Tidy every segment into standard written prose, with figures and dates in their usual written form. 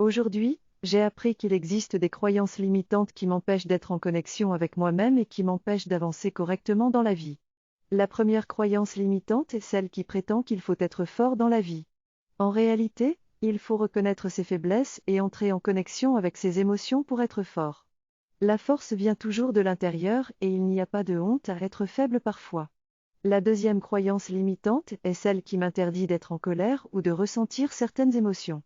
Aujourd'hui, j'ai appris qu'il existe des croyances limitantes qui m'empêchent d'être en connexion avec moi-même et qui m'empêchent d'avancer correctement dans la vie. La première croyance limitante est celle qui prétend qu'il faut être fort dans la vie. En réalité, il faut reconnaître ses faiblesses et entrer en connexion avec ses émotions pour être fort. La force vient toujours de l'intérieur et il n'y a pas de honte à être faible parfois. La deuxième croyance limitante est celle qui m'interdit d'être en colère ou de ressentir certaines émotions.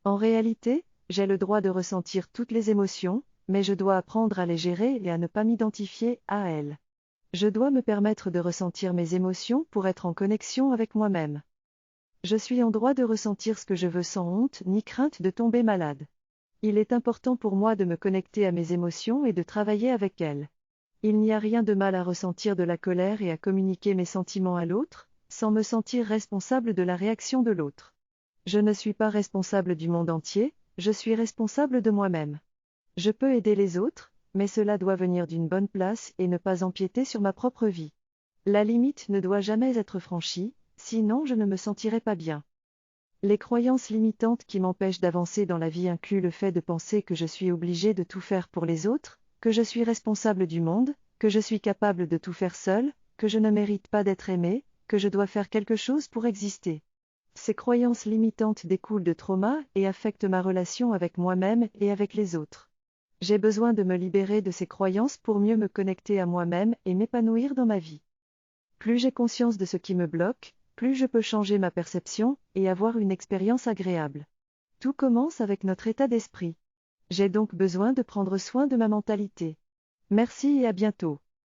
En réalité, j'ai le droit de ressentir toutes les émotions, mais je dois apprendre à les gérer et à ne pas m'identifier à elles. Je dois me permettre de ressentir mes émotions pour être en connexion avec moi-même. Je suis en droit de ressentir ce que je veux sans honte ni crainte de tomber malade. Il est important pour moi de me connecter à mes émotions et de travailler avec elles. Il n'y a rien de mal à ressentir de la colère et à communiquer mes sentiments à l'autre, sans me sentir responsable de la réaction de l'autre. Je ne suis pas responsable du monde entier, je suis responsable de moi-même. Je peux aider les autres, mais cela doit venir d'une bonne place et ne pas empiéter sur ma propre vie. La limite ne doit jamais être franchie, sinon je ne me sentirai pas bien. Les croyances limitantes qui m'empêchent d'avancer dans la vie incluent le fait de penser que je suis obligé de tout faire pour les autres, que je suis responsable du monde, que je suis capable de tout faire seul, que je ne mérite pas d'être aimé, que je dois faire quelque chose pour exister. Ces croyances limitantes découlent de traumas et affectent ma relation avec moi-même et avec les autres. J'ai besoin de me libérer de ces croyances pour mieux me connecter à moi-même et m'épanouir dans ma vie. Plus j'ai conscience de ce qui me bloque, plus je peux changer ma perception et avoir une expérience agréable. Tout commence avec notre état d'esprit. J'ai donc besoin de prendre soin de ma mentalité. Merci et à bientôt.